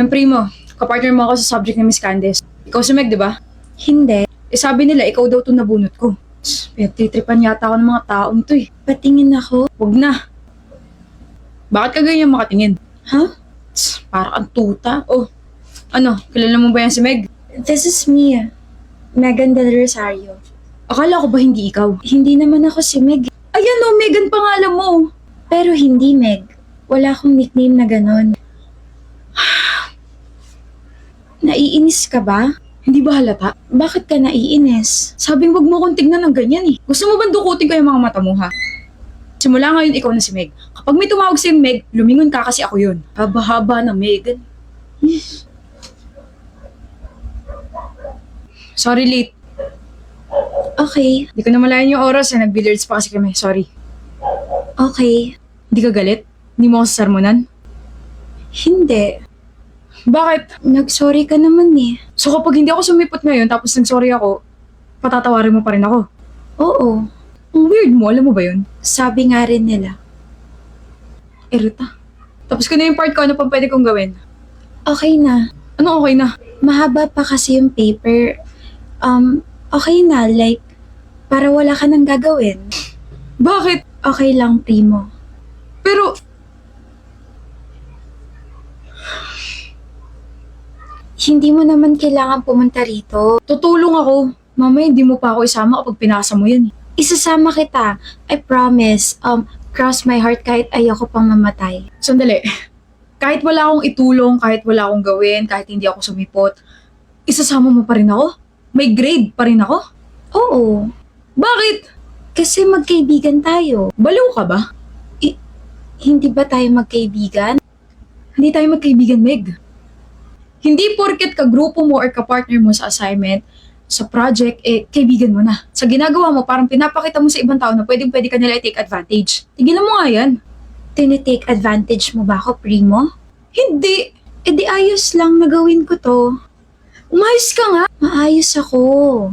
Ang primo, kapartner mo ako sa subject ni Miss Candice. Ikaw si Meg, di ba? Hindi. Sabi nila, ikaw daw to nabunot ko. Pinagtitripan yata ako ng mga taong to eh. Patingin ako. Huwag na. Bakit ka ganyan makatingin? Huh? Para kang tuta. Oh, ano, kilala mo ba yan si Meg? This is me. Megan Del Rosario. Akala ko ba hindi ikaw? Hindi naman ako si Meg. Ayan oh, Megan pangalan mo. Pero hindi Meg. Wala akong nickname na ganon. Naiinis ka ba? Hindi ba halata? Bakit ka naiinis? Sabing wag mo kong tignan ng ganyan eh. Gusto mo ba dukutin ko yung mga mata mo ha? Simula ngayon ikaw na si Meg. Kapag may tumawag sa'yo Meg, lumingon ka kasi ako yun. Haba-haba na Megan. Sorry late. Okay. Hindi ko na malayan yung oras na nag-billiards pa kasi kami. Sorry. Okay. Hindi ka galit? Hindi mo ako sasarmonan? Hindi. Bakit? Nag-sorry ka naman eh. So kapag hindi ako sumipot ngayon tapos nag-sorry ako, patatawarin mo pa rin ako? Oo. Ang weird mo, alam mo ba yun? Sabi nga rin nila. Irita. Tapos ko na yung part ko, ano pang pwede kong gawin? Okay na. Ano okay na? Mahaba pa kasi yung paper. Okay na. Like, para wala ka nang gagawin. Bakit? Okay lang, Primo. Pero, Hindi mo naman kailangan pumunta rito. tutulong ako. Mamaya hindi mo pa ako isama kapag pinasa mo yan. Isasama kita. I promise. Cross my heart kahit ayoko pang mamatay. Sandali. Kahit wala akong itulong, kahit wala akong gawin, kahit hindi ako sumipot, isasama mo pa rin ako? May grade pa rin ako? Oo. Bakit? Kasi magkaibigan tayo. Baliw ka ba? Hindi ba tayo magkaibigan? Hindi tayo magkaibigan, Meg. Hindi porket kagrupo mo or kapartner mo sa assignment, sa project, kaibigan mo na. Sa ginagawa mo, parang pinapakita mo sa ibang tao na pwedeng-pwede ka nila i-take advantage. Tigilan mo nga yan. Tinitake advantage mo ba ako, Primo? Hindi. E di ayos lang na gawin ko to. Umayos ka nga. Maayos ako.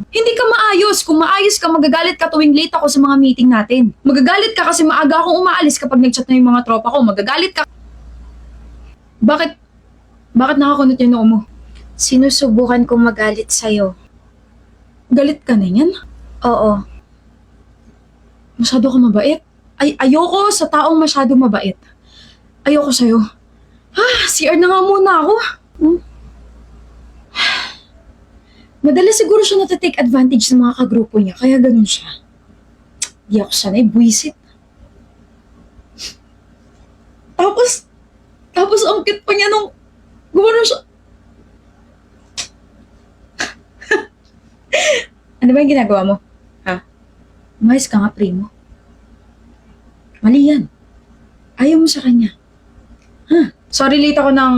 Hindi ka maayos. Kung maayos ka, magagalit ka tuwing late ako sa mga meeting natin. Magagalit ka kasi maaga akong umaalis kapag nag-chat na yung mga tropa ko. Magagalit ka. Bakit? Bakit nakakunot yung noo mo? Sinusubukan kong magalit sa'yo. Galit ka na yan? Oo. Masyado ka mabait. Ayoko sa taong masyado mabait. Ayoko sa'yo. CR na nga muna ako. Madalas siguro siya natatake advantage ng mga kagrupo niya, kaya ganun siya. Di ako sanay, buwisit. Tapos ang cute pa niya nung gumano siya. Ano ba yung ginagawa mo? Ha? Umayos ka nga, Primo. Mali yan. Ayaw mo sa kanya. Sorry, late ako ng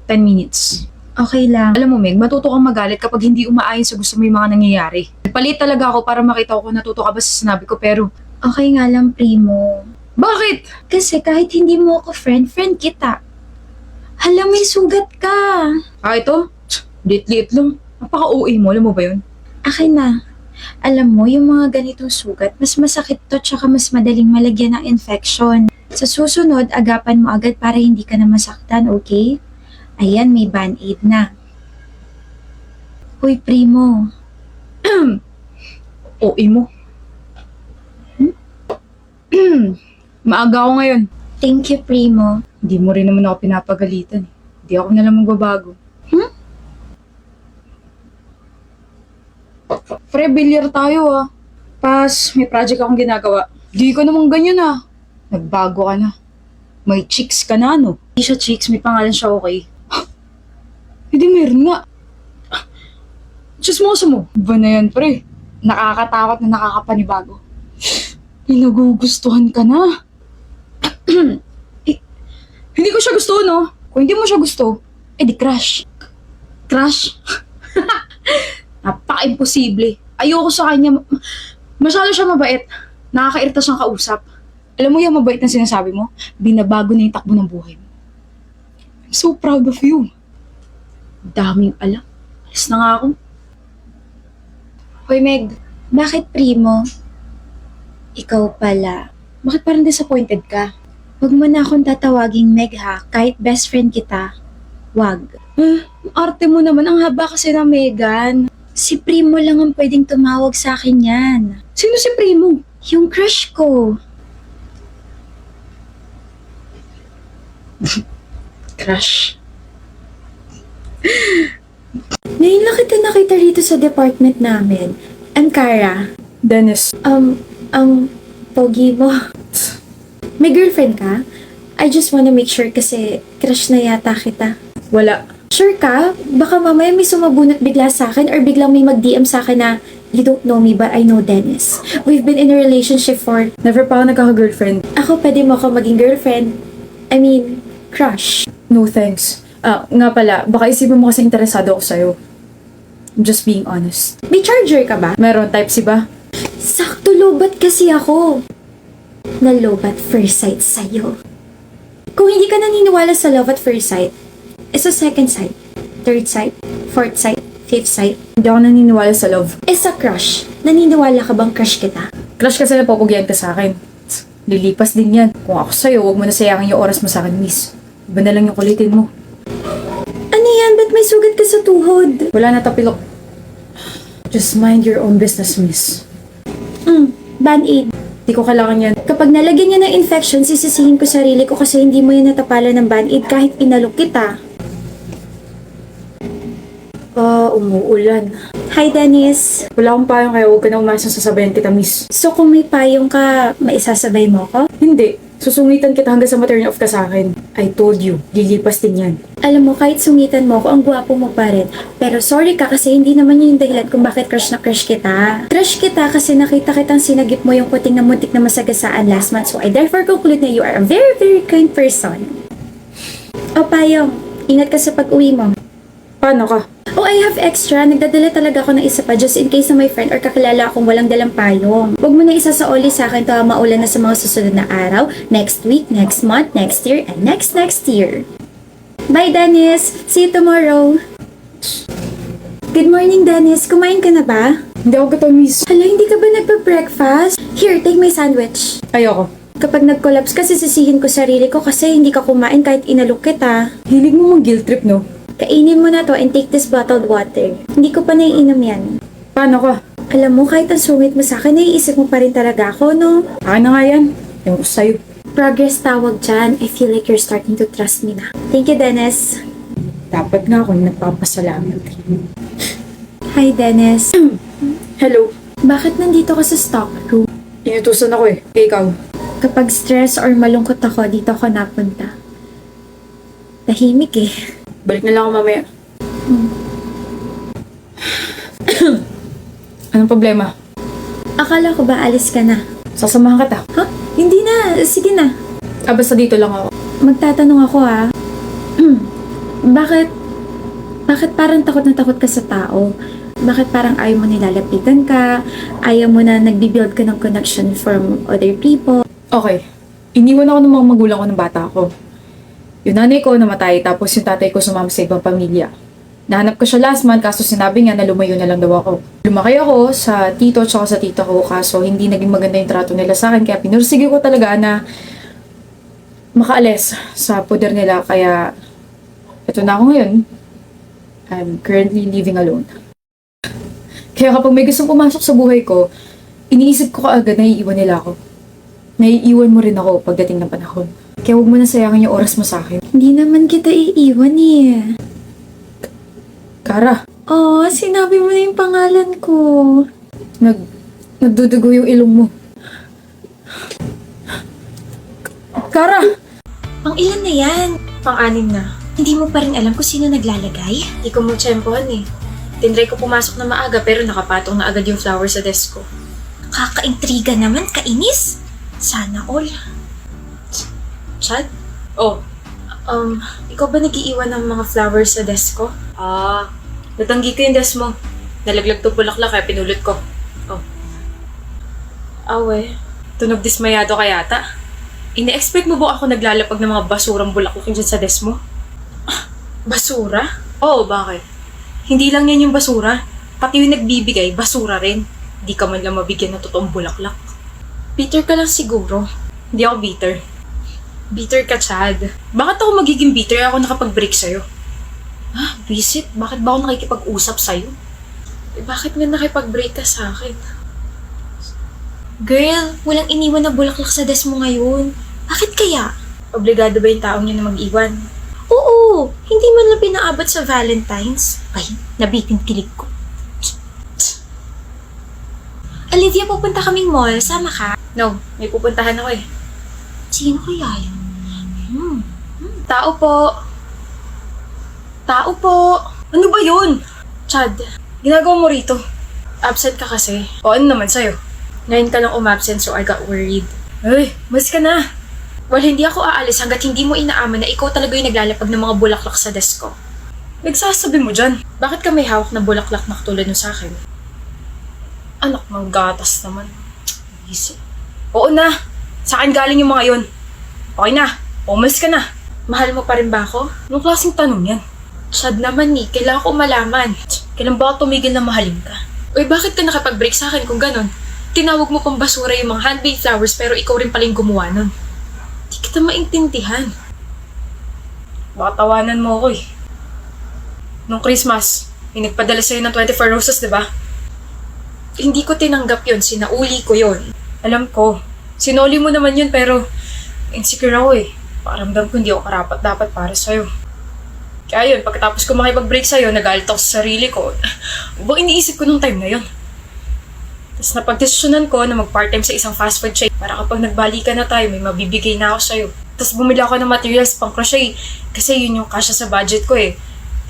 10 minutes. Okay lang. Alam mo, Meg, matuto kang magalit kapag hindi umaayon sa gusto mo yung mga nangyayari. Nagpalit talaga ako para makita ko kung natuto ka ba sa sinabi ko, pero Okay nga lang, Primo. bakit? Kasi kahit hindi mo ako friend kita. Hala, may sugat ka. Ito? Lit-lit lang. Napaka-OA mo, alam mo ba yun? Akin na. Alam mo, yung mga ganitong sugat, mas masakit to tsaka mas madaling malagyan ng infection. Sa susunod, agapan mo agad para hindi ka na masaktan, okay? Ayan, may band-aid na. Uy, Primo. OA mo. Maaga ako ngayon. Thank you, Primo. Hindi mo rin naman ako pinapagalitan. Hindi ako na lang magbabago. Pre, bilyar tayo ah. Pas, may project akong ginagawa. Di ko naman ganyan ah. Nagbago ka na. May chicks ka na, no? Hindi siya chicks, may pangalan siya, okay? Hindi meron nga. Chismoso mo. Ba na yan, pre? Nakakatakot na nakakapanibago. Pinagugustuhan ka na. Hindi ko siya gusto, no? Kung hindi mo siya gusto, di crush. Crush? Napaka-imposible. Ayoko sa kanya. Masyado siya mabait. Nakakairita siyang kausap. Alam mo yung mabait na sinasabi mo? Binabago na yung takbo ng buhay mo. I'm so proud of you. Daming alam. Alis na nga ako. Hoy, Meg. Bakit, Primo? Ikaw pala. Bakit parang disappointed ka? Huwag mo na akong tatawaging Meg ha, kahit best friend kita. Wag. Arte mo naman, ang haba kasi na Megan. Si Primo lang ang pwedeng tumawag sa akin yan. Sino si Primo? Yung crush ko. Crush. Ngayon lang kita nakita rito sa department namin. I'm Kara. Dennis. Ang pogi mo. May girlfriend ka? I just wanna make sure kasi crush na yata kita. Wala. Sure ka? Baka mamaya may sumabunot bigla sa akin or biglang may mag-DM sa akin na you don't know me but I know Dennis. We've been in a relationship for... Never pa ako nagkaka-girlfriend. Ako, pwede mo ako maging girlfriend. I mean, crush. No thanks. Nga pala, baka isipin mo kasi interesado ako sa'yo. I'm just being honest. May charger ka ba? Meron, type C ba? Sakto lobat kasi ako. Nalobat first sight sa'yo. Kung hindi ka naniniwala sa love at first sight, sa second sight, third sight, fourth sight, fifth sight, Hindi ako naniniwala sa love. sa crush, naniniwala ka bang crush kita? Crush kasi napapugyan ka sa akin. Lilipas din yan. Kung ako sa'yo, huwag mo na sayangin yung oras mo sa akin, miss. Iba na lang yung kulitin mo. Ano yan? Ba't may sugat ka sa tuhod? Wala na tapilok. Just mind your own business, miss. Band-aid. Di ko kailangan yan. Kapag nalagyan niya ng infection, sisisihin ko sarili ko kasi hindi mo yan natapalan ng band-aid kahit inalok kita. Umuulan. Hi, Dennis. Wala akong payong kaya huwag ka na umasa sasabayan kita, miss. So kung may payong ka, maisasabay mo ko? Hindi. Susungitan kita hanggang sa ma-turn off ka sa akin. I told you, lilipas din yan. Alam mo, kahit sungitan mo ko, ang gwapo mo pa rin. Pero sorry ka kasi hindi naman yun yung dahilan kung bakit crush na crush kita. Crush kita kasi nakita kitang sinagip mo yung puting na muntik na masagasaan last month. So I therefore conclude na you are a very, very kind person. O payong, ingat ka sa pag-uwi mo. Paano ka? Oh, I have extra. Nagdadala talaga ako ng isa pa just in case na may friend or kakilala akong walang dalang payong. Huwag mo na isa sa oli sa akin to maulan na sa mga susunod na araw, next week, next month, next year, and next year. Bye, Dennis! See you tomorrow! Good morning, Dennis. Kumain ka na ba? Hindi ako gutom, miss. Hala, hindi ka ba nagpa-breakfast? Here, take my sandwich. Ayoko. Kapag nag-collapse ka, sisisihin ko sarili ko kasi hindi ka kumain kahit inalok kita. Hilig mo mong guilt trip, no? Kainin mo na to and take this bottled water. Hindi ko pa naiinom yan. Paano ka? Alam mo, kahit ang sungit mo sa akin, naiisip mo pa rin talaga ako, no? Akin na nga yan. Ewan ko sa'yo. Progress tawag dyan. I feel like you're starting to trust me na. Thank you, Dennis. Dapat nga ako yung nagpapasalamat. Hi, Dennis. Hello. Bakit nandito ka sa stock room? Inutusan ako eh. Ikaw. Kapag stress or malungkot ako, dito ako napunta. Tahimik eh. Balik na lang ako mamaya. Anong problema? Akala ko ba alis ka na? Sasamahan kita. Ha? Hindi na. Sige na. Basta dito lang ako. Magtatanong ako ah. Bakit parang takot na takot ka sa tao? Bakit parang ayaw mo nilalapitan ka? Ayaw mo na nagbibuild ka ng connection from other people? Okay. Iniwan ako ng mga magulang ko ng bata ko. Yung nanay ko namatay, tapos yung tatay ko sumama sa ibang pamilya. Nahanap ko siya last month, kaso sinabi niya na lumayo na lang daw ako. Lumaki ako sa tito at sa tita ko, kaso hindi naging maganda yung trato nila sa akin, kaya pinursige ko talaga na makaalis sa poder nila, kaya eto na ako ngayon. I'm currently living alone. Kaya kapag may gustong pumasok sa buhay ko, iniisip ko kaagad na iiwan nila ako. Naiiwan mo rin ako pagdating ng panahon. Kaya huwag mo na sayangin yung oras mo sa akin. Hindi naman kita iiwan eh. Kara, Oh, sinabi mo na yung pangalan ko. nagdudugo yung ilong mo. Kara! Pang ilan na yan? Pang-anim na. Hindi mo pa rin alam kung sino naglalagay? Hindi ko mo tsempohan eh. Tinry ko pumasok na maaga pero nakapatong na agad yung flower sa desk ko. Kakaintriga naman, kainis. Sana all. Chad? Oh. Ikaw ba nag-iiwan ng mga flowers sa desk ko? Natanggi ko yung desk mo. Nalaglag to bulaklak kaya pinulot ko. Oh. Awe, tunog dismayado ka yata. Ine-expect mo ba ako naglalapag ng mga basurang bulaklak dyan sa desk mo? Basura? Oo, bakit? Hindi lang yan yung basura. Pati yung nagbibigay, basura rin. Di ka man lang mabigyan ng totoong bulaklak. Bitter ka lang siguro. Hindi ako bitter. Bitter ka, Chad. Bakit ako magiging bitter ako nakapag-break sa'yo? Visit, bakit ba ako nakikipag-usap sa'yo? Eh, bakit nga nakipag-break ka sa akin? Girl, walang iniwan na bulaklak sa desk mo ngayon. Bakit kaya? Obligado ba yung taong yun na mag-iwan? Oo, hindi man lang pinaabot sa Valentine's. Ay, nabitin kilig ko. Olivia, pupunta kaming mall. Sama ka? No, may pupuntahan ako eh. Sino kaya yun? Tao po. Tao po. Ano ba yun? Chad, Ginagawa mo rito? absent ka kasi. O ano naman sa'yo? Ngayon ka lang umabsent so I got worried. Ay, mas ka na. Well, hindi ako aalis hanggat hindi mo inaaman na ikaw talaga yung naglalapag ng mga bulaklak sa desk ko. Nagsasabi mo dyan. Bakit ka may hawak na bulaklak na katulad nun sa akin? Anak ng gatas naman. Easy. Oo na. Sa akin galing yung mga yun. Okay na. Umalis ka na. Mahal mo pa rin ba ako? Anong klaseng tanong yan? Chad naman ni, kailangan ko malaman. Kailan ba ako tumigil na mahalin ka? Uy, bakit ka nakapag-break sa akin kung ganon? Tinawag mo pang basura yung mga handmade flowers pero ikaw rin pala yung gumawa nun. Di kita maintindihan. Baka tawanan mo ako eh. Nung Christmas, may nagpadala sa'yo ng 24 roses, di ba? Hindi ko tinanggap yun, sinauli ko yun. Alam ko. Sinoli mo naman yun pero insecure ako eh. Pakiramdam ko hindi ako karapat dapat para sa'yo. Kaya yun, pagkatapos ko makipag-break sa'yo, nagalit ako sa sarili ko. Ba iniisip ko nung time na yun? Tapos napagdesisyonan ko na mag-part-time sa isang fast food chain para kapag nagbalikan na tayo, may mabibigay na ako sa'yo. Tapos bumili ako ng materials pang crochet kasi yun yung kasya sa budget ko eh.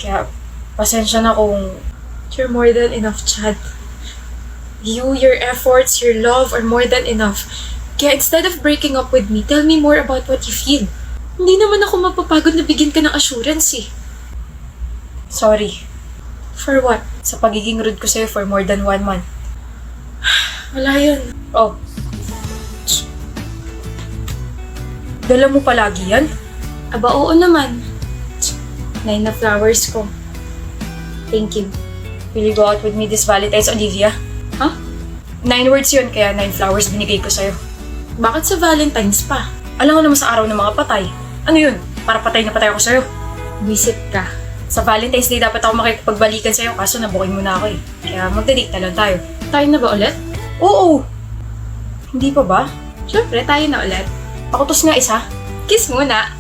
Kaya pasensya na kung You're more than enough, Chad. You, your efforts, your love are more than enough. Kaya instead of breaking up with me, tell me more about what you feel. Hindi naman ako mapapagod na bigyan ka ng assurance eh. sorry For what? sa pagiging rude ko sa'yo for more than 1 month. Wala yun. Oh. Dala mo palagi yan? Aba, oo naman. 9 na flowers ko. Thank you. Will you go out with me this Valentine's, Olivia? Huh? 9 words yun, kaya 9 flowers binigay ko sa'yo. Bakit sa Valentine's pa? Alam ko naman sa araw ng mga patay. Ano yun? Para patay na patay ako sa'yo. Visit ka. Sa Valentine's Day dapat ako makipagbalikan sa'yo kaso nabukin mo na ako eh. Kaya magdadate na lang tayo. Tayo na ba ulit? Oo! Hindi pa ba? Siyempre, tayo na ulit. Pakutos nga isa. Kiss muna.